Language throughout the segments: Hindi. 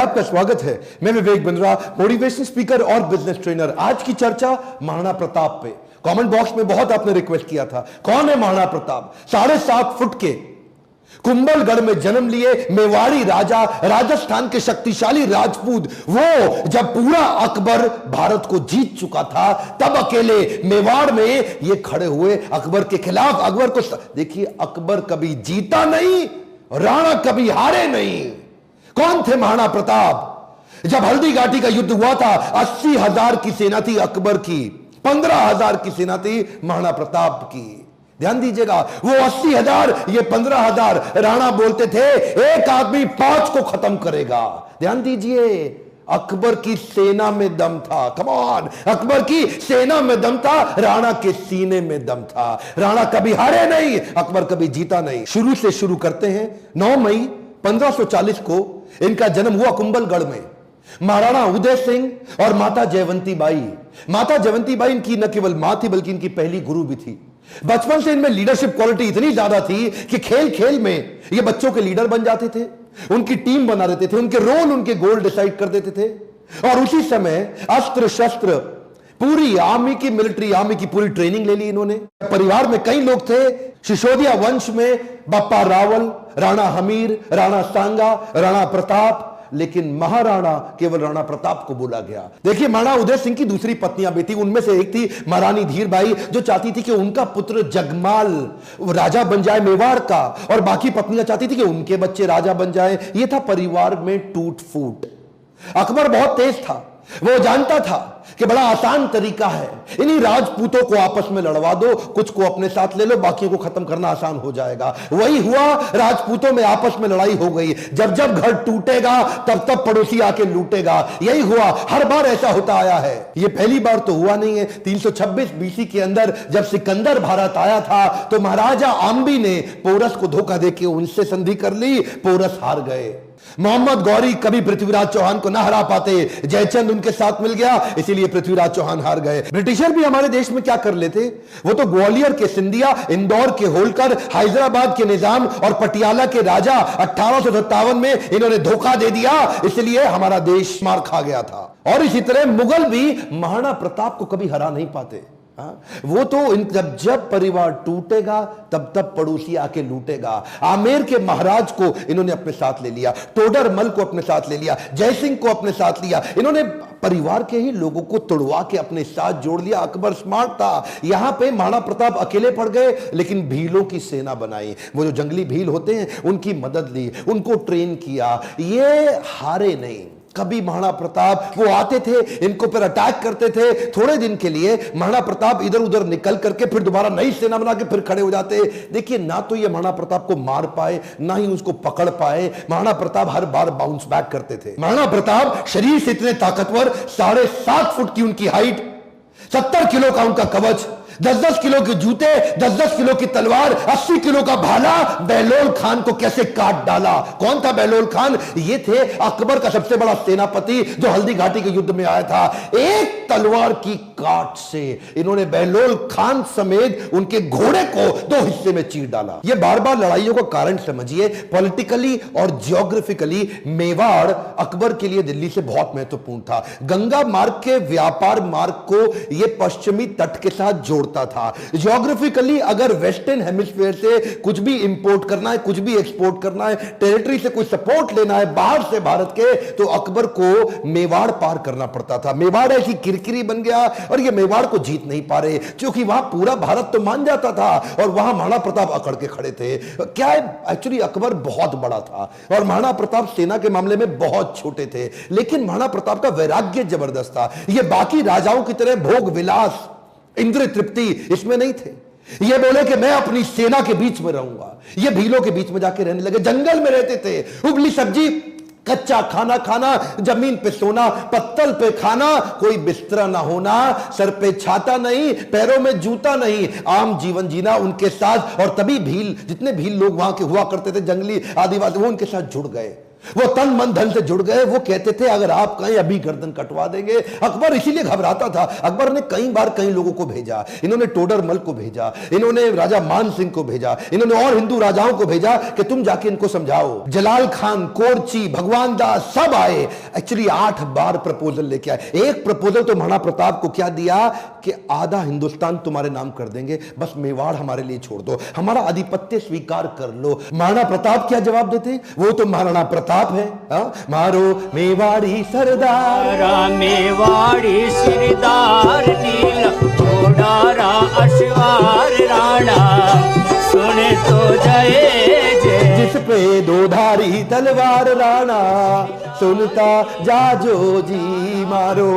आपका स्वागत है। मैं विवेक बिंद्रा, मोटिवेशन स्पीकर और बिजनेस ट्रेनर। आज की चर्चा महाराणा प्रताप पे। कमेंट बॉक्स में बहुत आपने रिक्वेस्ट किया था, कौन है महाराणा प्रताप? 7.5 फुट के कुंभलगढ़ में जन्म लिए मेवाड़ी राजा, राजस्थान के शक्तिशाली राजपूत। वो जब पूरा अकबर भारत को जीत चुका था, तब अकेले मेवाड़ में ये खड़े हुए अकबर के खिलाफ। अकबर को देखिए, अकबर कभी जीता नहीं, राणा कभी हारे नहीं। कौन थे महाराणा प्रताप? जब हल्दी घाटी का युद्ध हुआ था, 80,000 की सेना थी अकबर की, 15,000 की सेना थी महाराणा प्रताप की। ध्यान दीजिएगा, वो 80,000, ये 15,000। राणा बोलते थे एक आदमी 5 को खत्म करेगा। ध्यान दीजिए, अकबर की सेना में दम था। कम ऑन, अकबर की सेना में दम था, राणा के सीने में दम था। राणा कभी हारे नहीं, अकबर कभी जीता नहीं। शुरू से शुरू करते हैं। 9 मई 1540 को इनका जन्म हुआ कुंभलगढ़ में। महाराणा उदय सिंह और माता जयवंती बाई। माता जयवंती बाई इनकी न केवल मां थी, बल्कि इनकी पहली गुरु भी थी। बचपन से इनमें लीडरशिप क्वालिटी इतनी ज्यादा थी कि खेल खेल में ये बच्चों के लीडर बन जाते थे, उनकी टीम बना देते थे, उनके रोल, उनके गोल डिसाइड कर देते थे। और उसी समय अस्त्र शस्त्र, पूरी आर्मी की, मिलिट्री आर्मी की पूरी ट्रेनिंग ले ली इन्होंने। परिवार में कई लोग थे। सिसोदिया वंश में बप्पा रावल, राणा हमीर, राणा सांगा, राणा प्रताप, लेकिन महाराणा केवल राणा प्रताप को बोला गया। देखिए, महाराणा उदय सिंह की दूसरी पत्नियां भी थी। उनमें से एक थी महारानी धीरबाई, जो चाहती थी कि उनका पुत्र जगमाल राजा बन जाए मेवाड़ का, और बाकी पत्नियां चाहती थी कि उनके बच्चे राजा बन जाए। यह था परिवार में टूट फूट। अकबर बहुत तेज था, वो जानता था कि बड़ा आसान तरीका है, इन्हीं राजपूतों को आपस में लड़वा दो, कुछ को अपने साथ ले लो, बाकियों को खत्म करना आसान हो जाएगा। वही हुआ, राजपूतों में आपस में लड़ाई हो गई। जब जब घर टूटेगा, तब तब पड़ोसी आके लूटेगा। यही हुआ, हर बार ऐसा होता आया है। यह पहली बार तो हुआ नहीं है। 326 बीसी के अंदर जब सिकंदर भारत आया था, तो महाराजा आम्बी ने पोरस को धोखा देके उनसे संधि कर ली। पोरस हार गए। मोहम्मद गौरी कभी पृथ्वीराज चौहान को ना हरा पाते, जयचंद उनके साथ मिल गया, इसीलिए पृथ्वीराज चौहान हार गए। ब्रिटिशर भी हमारे देश में क्या कर लेते, वो तो ग्वालियर के सिंधिया, इंदौर के होलकर, हैदराबाद के निजाम और पटियाला के राजा 1857 में इन्होंने धोखा दे दिया, इसलिए हमारा देश मार खा गया था। और इसी तरह मुगल भी महाराणा प्रताप को कभी हरा नहीं पाते। वो तो जब जब परिवार टूटेगा, तब तब पड़ोसी आके लूटेगा। आमेर के महाराज को इन्होंने अपने साथ ले लिया, टोडरमल को अपने साथ ले लिया, जयसिंह को अपने साथ लिया। इन्होंने परिवार के ही लोगों को तोड़वा के अपने साथ जोड़ लिया। अकबर स्मार्ट था। यहां पे महाराणा प्रताप अकेले पड़ गए, लेकिन भीलों की सेना बनाई। वो जो जंगली भील होते हैं, उनकी मदद ली, उनको ट्रेन किया। ये हारे नहीं कभी। महाराणा प्रताप वो आते थे, इनको पर अटैक करते थे। थोड़े दिन के लिए महाराणा प्रताप इधर उधर निकल करके फिर दोबारा नई सेना बना के फिर खड़े हो जाते। देखिए, ना तो ये महाराणा प्रताप को मार पाए, ना ही उसको पकड़ पाए। महाराणा प्रताप हर बार बाउंस बैक करते थे। महाराणा प्रताप शरीर से इतने ताकतवर, 7.5 फुट की उनकी हाइट, 70 किलो का उनका कवच, 10-10 किलो के जूते, 10-10 किलो की तलवार, 80 किलो का भाला। बहलोल खान को कैसे काट डाला? कौन था बहलोल खान? ये थे अकबर का सबसे बड़ा सेनापति, जो हल्दी घाटी के युद्ध में आया था। एक तलवार की काट से इन्होंने बहलोल खान समेत उनके घोड़े को 2 हिस्से में चीर डाला। ये बार बार लड़ाइयों का कारण समझिए। पॉलिटिकली और जियोग्राफिकली मेवाड़ अकबर के लिए दिल्ली से बहुत महत्वपूर्ण था। गंगा मार्ग के व्यापार मार्ग को यह पश्चिमी तट के साथ जोड़ था। जियोग्राफिकली अगर वेस्टर्न हेमिस्फीयर से कुछ भी इंपोर्ट करना है, कुछ भी एक्सपोर्ट करना है, टेरिटरी से कोई सपोर्ट लेना है बाहर से भारत के, तो अकबर को मेवाड़ पार करना पड़ता था। मेवाड़ ऐसी किरकिरी बन गया, और ये मेवाड़ को जीत नहीं पा रहे, क्योंकि वहां पूरा भारत तो मान जाता था, और वहां महाराणा प्रताप अकड़ के खड़े थे। क्या है, एक्चुअली अकबर बहुत बड़ा था, और महाराणा प्रताप सेना के मामले में बहुत छोटे थे। लेकिन महाराणा प्रताप का वैराग्य जबरदस्त था। ये बाकी राजाओं की तरह भोग विलास, इंद्र तृप्ति इसमें नहीं थे। ये बोले कि मैं अपनी सेना के बीच में रहूंगा। ये भीलों के बीच में जाके रहने लगे, जंगल में रहते थे। उबली सब्जी, कच्चा खाना खाना, जमीन पे सोना, पत्तल पे खाना, कोई बिस्तरा ना होना, सर पे छाता नहीं, पैरों में जूता नहीं, आम जीवन जीना उनके साथ। और तभी भील, जितने भील लोग वहां के हुआ करते थे, जंगली आदिवासी, वो उनके साथ जुड़ गए। वो तन मन धन से जुड़ गए। वो कहते थे अगर आप कहीं अभी गर्दन कटवा देंगे। अकबर इसीलिए घबराता था। अकबर ने कई बार कई लोगों को भेजा। इन्होंने टोडरमल को भेजा, इन्होंने राजा मान सिंह को भेजा, इन्होंने और हिंदू राजाओं को भेजा कि तुम जाके इनको समझाओ। जलाल खान, कोरची, भगवान दास सब आए। एक्चुअली 8 बार प्रपोजल लेके आए। एक प्रपोजल तो महाराणा प्रताप को क्या दिया कि आधा हिंदुस्तान तुम्हारे नाम कर देंगे, बस मेवाड़ हमारे लिए छोड़ दो, हमारा आधिपत्य स्वीकार कर लो। महाराणा प्रताप क्या जवाब देते? वो तो महाराणा प्रताप है। मारो मेवाड़ी सरदार, मेवाड़ी सिरदार, नील घोड़ारा अश्वार राणा, सुने तो जय जय। जिस पे 2 धारी तलवार राणा, सुनता जाजो जी। मारो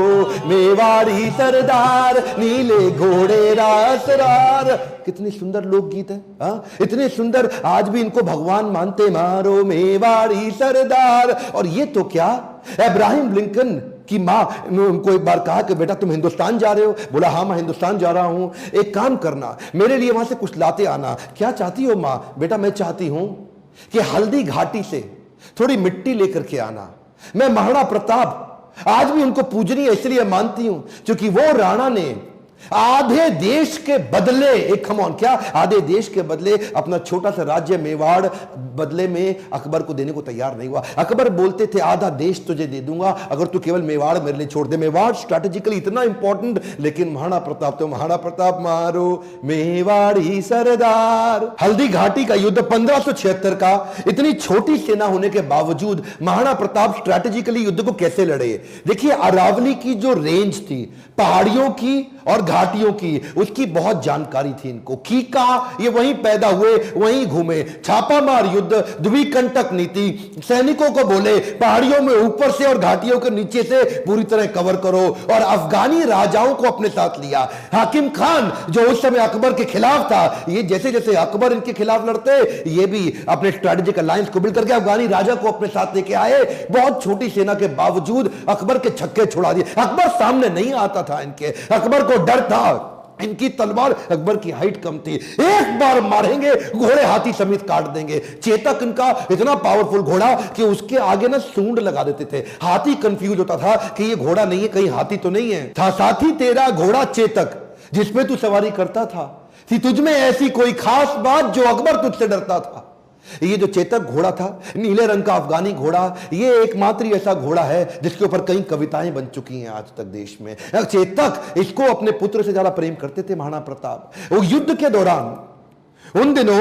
मेवाड़ी सरदार, नीले घोड़े रासरार। कितनी सुंदर लोकगीत है। इतने सुंदर, आज भी इनको भगवान मानते। मारो मेवाड़ी सरदार। और ये तो क्या, इब्राहिम लिंकन की मां ने उनको एक बार कहा कि बेटा तुम हिंदुस्तान जा रहे हो? बोला हाँ मैं हिंदुस्तान जा रहा हूं, एक काम करना मेरे लिए वहां से कुछ लाते आना। क्या चाहती हो मां? बेटा मैं चाहती हूं कि हल्दी घाटी से थोड़ी मिट्टी लेकर के आना। मैं महाराणा प्रताप आज भी उनको पूजनीय इसलिए मानती हूं क्योंकि वो राणा ने आधे देश के बदले, एक खमौन क्या, आधे देश के बदले अपना छोटा सा राज्य मेवाड़ बदले में अकबर को देने को तैयार नहीं हुआ। अकबर बोलते थे आधा देश तुझे दे दूंगा अगर तू केवल मेवाड़ मेरे लिए छोड़ दे। मेवाड़ स्ट्रैटेजिकली इतना इंपॉर्टेंट, लेकिन महाराणा प्रताप तो महाराणा प्रताप। मारो मेवाड़ी सरदार। हल्दी घाटी का युद्ध 1576 का, इतनी छोटी सेना होने के बावजूद महाराणा प्रताप स्ट्रैटेजिकली युद्ध को कैसे लड़े? देखिए अरावली की जो रेंज थी, पहाड़ियों की और घाटियों की, उसकी बहुत जानकारी थी इनको। कीका ये वहीं पैदा हुए, वहीं घूमे। छापामार युद्ध, द्विकंटक नीति, सैनिकों को बोले पहाड़ियों में ऊपर से और घाटियों के नीचे से पूरी तरह कवर करो, और अफगानी राजाओं को अपने साथ लिया। हाकिम खान जो उस समय अकबर के खिलाफ था, ये जैसे जैसे अकबर इनके खिलाफ लड़ते, ये भी अपने स्ट्रेटेजिक अलायंस को बिल्ड करके अफगानी राजा को अपने साथ लेके आए। बहुत छोटी सेना के बावजूद अकबर के छक्के छुड़ा दिए। अकबर सामने नहीं आता था इनके, अकबर को डर था। इनकी तलवार, अकबर की हाइट कम थी, एक बार मारेंगे घोड़े हाथी समेत काट देंगे। चेतक इनका इतना पावरफुल घोड़ा कि उसके आगे ना सूंड लगा देते थे। हाथी कंफ्यूज होता था कि ये घोड़ा नहीं है, कहीं हाथी तो नहीं है। था साथी तेरा घोड़ा चेतक जिसमें तू सवारी करता था, थी तुझमें ऐसी कोई खास बात जो अकबर तुझसे डरता था। ये जो चेतक घोड़ा था, नीले रंग का अफगानी घोड़ा, ये एकमात्र ऐसा घोड़ा है जिसके ऊपर कई कविताएं बन चुकी हैं आज तक देश में। चेतक, इसको अपने पुत्र से ज्यादा प्रेम करते थे महाराणा प्रताप। वो युद्ध के दौरान उन दिनों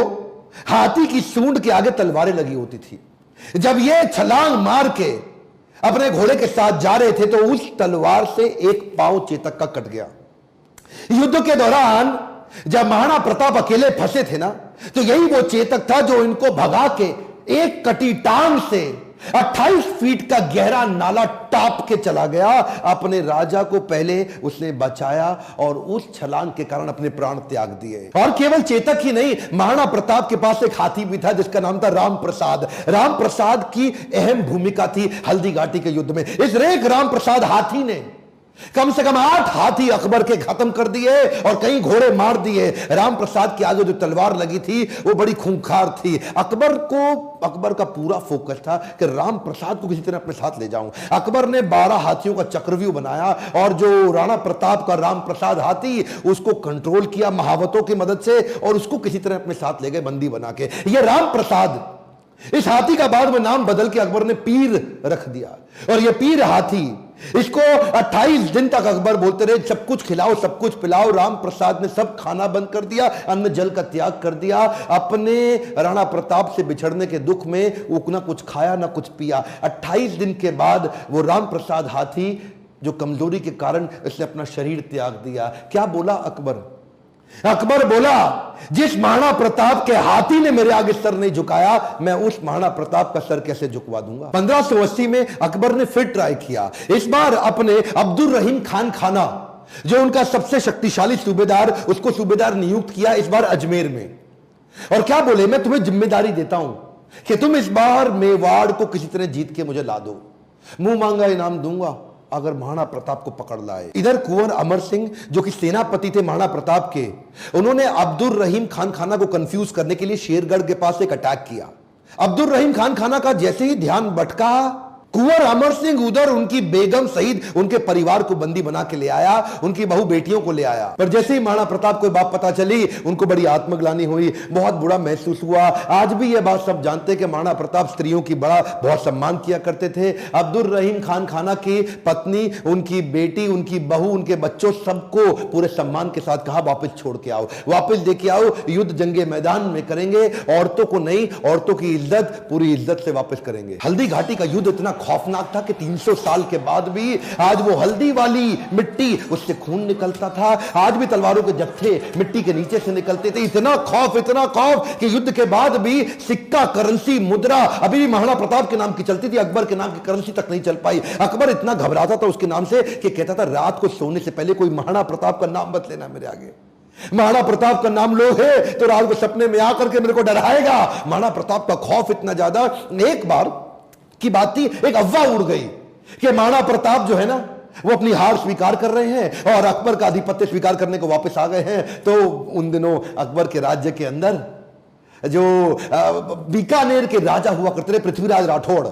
हाथी की सूंड के आगे तलवारें लगी होती थी। जब ये छलांग मार के अपने घोड़े के साथ जा रहे थे तो उस तलवार से एक पांव चेतक का कट गया। युद्ध के दौरान जब महाराणा प्रताप अकेले फंसे थे ना, तो यही वो चेतक था जो इनको भगा के एक कटी टांग से 28 फीट का गहरा नाला टाप के चला गया। अपने राजा को पहले उसने बचाया और उस छलांग के कारण अपने प्राण त्याग दिए। और केवल चेतक ही नहीं, महाराणा प्रताप के पास एक हाथी भी था जिसका नाम था राम प्रसाद। राम प्रसाद की अहम भूमिका थी हल्दी घाटी के युद्ध में। इस रेख राम प्रसाद हाथी ने कम से कम 8 हाथी अकबर के खत्म कर दिए और कई घोड़े मार दिए। राम प्रसाद के आगे जो तलवार लगी थी वो बड़ी खूंखार थी। अकबर का पूरा फोकस था कि राम प्रसाद को किसी तरह अपने साथ ले जाऊं। अकबर ने 12 हाथियों का चक्रव्यूह बनाया और जो राणा प्रताप का राम प्रसाद हाथी, उसको कंट्रोल किया महावतों की मदद से और उसको किसी तरह अपने साथ ले गए बंदी बना के। ये राम प्रसाद, इस हाथी का बाद में नाम बदल के अकबर ने पीर रख दिया। और ये पीर हाथी, इसको 28 दिन तक अकबर बोलते रहे सब कुछ खिलाओ सब कुछ पिलाओ। राम प्रसाद ने सब खाना बंद कर दिया, अन्न जल का त्याग कर दिया। अपने राणा प्रताप से बिछड़ने के दुख में वो ना कुछ खाया ना कुछ पिया। 28 दिन के बाद वो राम प्रसाद हाथी जो कमजोरी के कारण इसने अपना शरीर त्याग दिया। क्या बोला अकबर? अकबर बोला जिस महाराणा प्रताप के हाथी ने मेरे आगे सर नहीं झुकाया, मैं उस महाराणा प्रताप का सर कैसे झुकवा दूंगा। 1580 में अकबर ने फिर ट्राई किया। इस बार अपने अब्दुल रहीम खान खाना, जो उनका सबसे शक्तिशाली सूबेदार, उसको सूबेदार नियुक्त किया इस बार अजमेर में। और क्या बोले, मैं तुम्हें जिम्मेदारी देता हूं कि तुम इस बार मेवाड़ को किसी तरह जीत के मुझे ला दो, मुंह मांगा इनाम दूंगा अगर महाराणा प्रताप को पकड़ लाए। इधर कुंवर अमर सिंह जो कि सेनापति थे महाराणा प्रताप के, उन्होंने अब्दुल रहीम खान खाना को कंफ्यूज करने के लिए शेरगढ़ के पास एक अटैक किया। अब्दुल रहीम खान खाना का जैसे ही ध्यान भटका, कुंवर अमर सिंह उधर उनकी बेगम सहित उनके परिवार को बंदी बना के ले आया, उनकी बहू बेटियों को ले आया। पर जैसे ही महाराणा प्रताप को बात पता चली, उनको बड़ी आत्मग्लानि हुई, बहुत बुरा महसूस हुआ। आज भी यह बात सब जानते कि महाराणा प्रताप स्त्रियों की बहुत सम्मान किया करते थे। अब्दुल रहीम खान खाना की पत्नी, उनकी बेटी, उनकी बहू, उनके बच्चों, सबको पूरे सम्मान के साथ कहा वापस छोड़ के आओ, वापस लेके आओ, युद्ध जंगे मैदान में करेंगे, औरतों को नहीं, औरतों की इज्जत पूरी इज्जत से वापस करेंगे। हल्दी घाटी का युद्ध इतना खौफनाक था कि 300 साल के बाद भी आज वो हल्दी वाली मिट्टी, उससे खून निकलता था। आज भी तलवारों के जत्थे मिट्टी के नीचे से निकलते थे। इतना खौफ कि युद्ध के बाद भी सिक्का, करेंसी, मुद्रा अभी भी महाराणा प्रताप के नाम की चलती थी, अकबर के नाम की करेंसी तक नहीं चल पाई। अकबर इतना घबराता था उसके नाम से कि कहता था रात को सोने से पहले कोई महाराणा प्रताप का नाम मत लेना मेरे आगे। महाराणा प्रताप का नाम लो है तो रात को सपने में आकर के मेरे को डराएगा। महाराणा प्रताप का खौफ इतना ज्यादा, एक बार की बात थी, एक अफवाह उड़ गई कि महाराणा प्रताप जो है ना, वो अपनी हार स्वीकार कर रहे हैं और अकबर का आधिपत्य स्वीकार करने को वापस आ गए हैं। तो उन दिनों अकबर के राज्य के अंदर जो बीकानेर के राजा हुआ करते थे, पृथ्वीराज राठौड़,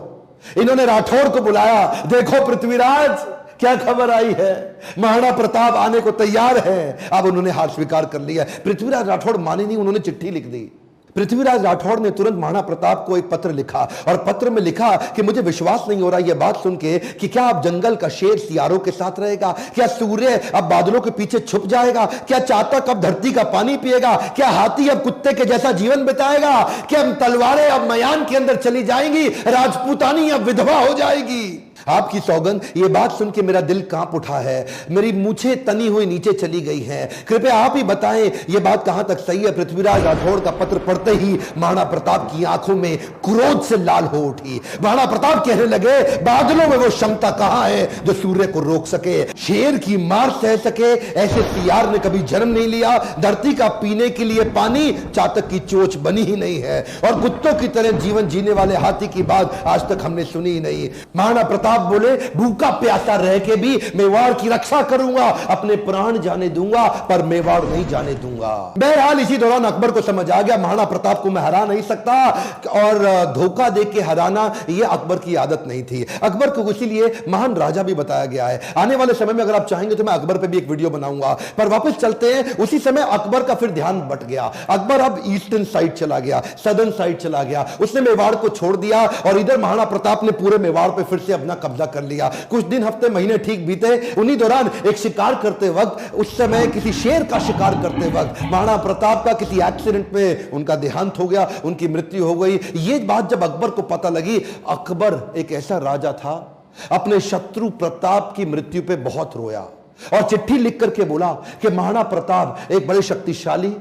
इन्होंने राठौड़ को बुलाया, देखो पृथ्वीराज क्या खबर आई है, महाराणा प्रताप आने को तैयार है। अब उन्होंने हार स्वीकार कर लिया। पृथ्वीराज राठौड़ माने नहीं, उन्होंने चिट्ठी लिख दी। पृथ्वीराज राठौड़ ने तुरंत महाराणा प्रताप को एक पत्र लिखा और पत्र में लिखा कि मुझे विश्वास नहीं हो रहा यह बात सुन के कि क्या अब जंगल का शेर सियारों के साथ रहेगा, क्या सूर्य अब बादलों के पीछे छुप जाएगा, क्या चातक अब धरती का पानी पिएगा, क्या हाथी अब कुत्ते के जैसा जीवन बिताएगा, क्या तलवारें अब मयान के अंदर चली जाएंगी, राजपूतानी अब विधवा हो जाएगी। आपकी सौगंध, ये बात सुन के मेरा दिल कांप उठा है, मेरी मूछें तनी हुई नीचे चली गई हैं। कृपया आप ही बताएं ये बात कहां तक सही है। पृथ्वीराज राठौड़ का पत्र पढ़ते ही महाराणा प्रताप की आंखों में क्रोध से लाल हो उठी। महाराणा प्रताप कहने लगे, बादलों में वो क्षमता कहां है जो सूर्य को रोक सके, शेर की मार सह सके, ऐसे सियार ने कभी जन्म नहीं लिया। धरती का पीने के लिए पानी चातक की चोंच बनी ही नहीं है और कुत्तों की तरह जीवन जीने वाले हाथी की बात आज तक हमने सुनी ही नहीं। महाराणा प्रताप बोले, भूखा प्यासा रह के भी मेवाड़ की रक्षा करूंगा, अपने प्राण जाने दूंगा पर मेवाड़ नहीं जाने दूंगा। बहरहाल इसी दौरान अकबर को समझ आ गया महाराणा प्रताप को मैं हरा नहीं सकता और धोखा दे के हराना यह अकबर की आदत नहीं थी। अकबर को इसीलिए महान राजा भी बताया गया है। आने वाले समय में अगर आप चाहेंगे तो मैं अकबर पे भी एक वीडियो बनाऊंगा। पर वापस चलते हैं, उसी समय अकबर का फिर ध्यान बट गया। अकबर अब ईस्टर्न साइड चला गया, सदर्न साइड चला गया, उसने मेवाड़ को छोड़ दिया और इधर महाराणा प्रताप ने पूरे मेवाड़ पे फिर से अपना कब्जा कर लिया। कुछ दिन, हफ्ते, महीने ठीक बीते। उन्हीं दौरान एक शिकार करते वक्त, उस समय किसी शेर का शिकार करते वक्त महाराणा प्रताप का किसी एक्सीडेंट में उनका देहांत हो गया, उनकी मृत्यु हो गई। ये बात जब अकबर को पता लगी, अकबर एक ऐसा राजा था, अपने शत्रु प्रताप की मृत्यु पे बहुत रोया और चिट्ठी लिख करके बोला कि महाराणा प्रताप एक बड़े शक्तिशाली,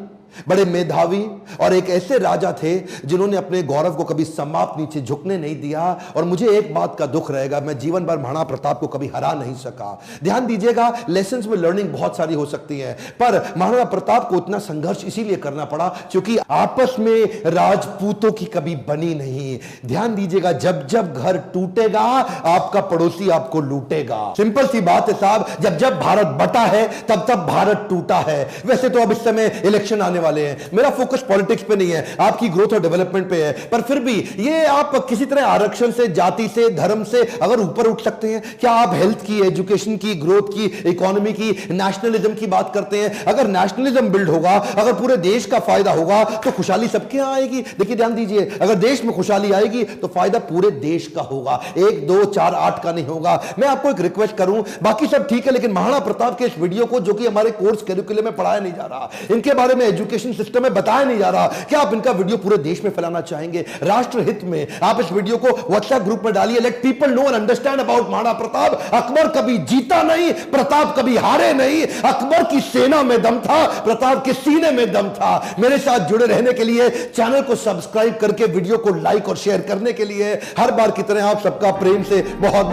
बड़े मेधावी और एक ऐसे राजा थे जिन्होंने अपने गौरव को कभी समाप्त नीचे झुकने नहीं दिया और मुझे एक बात का दुख रहेगा, मैं जीवन भर महाराणा प्रताप को कभी हरा नहीं सका। ध्यान दीजिएगा, लेसन्स में लर्निंग बहुत सारी हो सकती है, पर महाराणा प्रताप को इतना संघर्ष इसीलिए करना पड़ा क्योंकि आपस में राजपूतों की कभी बनी नहीं। ध्यान दीजिएगा, जब जब घर टूटेगा आपका पड़ोसी आपको लूटेगा। सिंपल सी बात है साहब, जब जब भारत बटा है तब तब भारत टूटा है। वैसे तो अब इस समय इलेक्शन आने वाले हैं, मेरा फोकस पॉलिटिक्स पे नहीं है, आपकी ग्रोथ और डेवलपमेंट पे है, पर फिर भी ये आप किसी तरह आरक्षण से, जाति से, धर्म से अगर ऊपर उठ सकते हैं, क्या आप हेल्थ की, एजुकेशन की, ग्रोथ की, इकोनॉमी की, नेशनलिज्म की बात करते हैं? अगर नेशनलिज्म बिल्ड होगा, अगर पूरे देश का फायदा होगा तो खुशहाली सबके यहां आएगी। देखिए ध्यान दीजिए, अगर देश में खुशहाली आएगी तो फायदा पूरे देश का होगा, 1, 2, 4, 8 का नहीं होगा। मैं आपको एक रिक्वेस्ट करूं, बाकी सब ठीक है, लेकिन महाराणा प्रताप के इस वीडियो को, जो कि हमारे कोर्स करिकुलम में पढ़ाया नहीं जा रहा, इनके बारे में एजुकेशन सिस्टम में बताया नहीं जा रहा, क्या आप इनका वीडियो पूरे देश में फैलाना चाहेंगे? राष्ट्र हित में आप इस वीडियो को व्हाट्सएप ग्रुप में डालिए, let people know and understand about Maharana Pratap. Akbar कभी जीता नहीं, प्रताप कभी हारे नहीं। अकबर की सेना में दम था, प्रताप के सीने में दम था। मेरे साथ जुड़े रहने के लिए, चैनल को सब्सक्राइब करके वीडियो को लाइक और शेयर करने के लिए हर बार की तरह आप सबका प्रेम से बहुत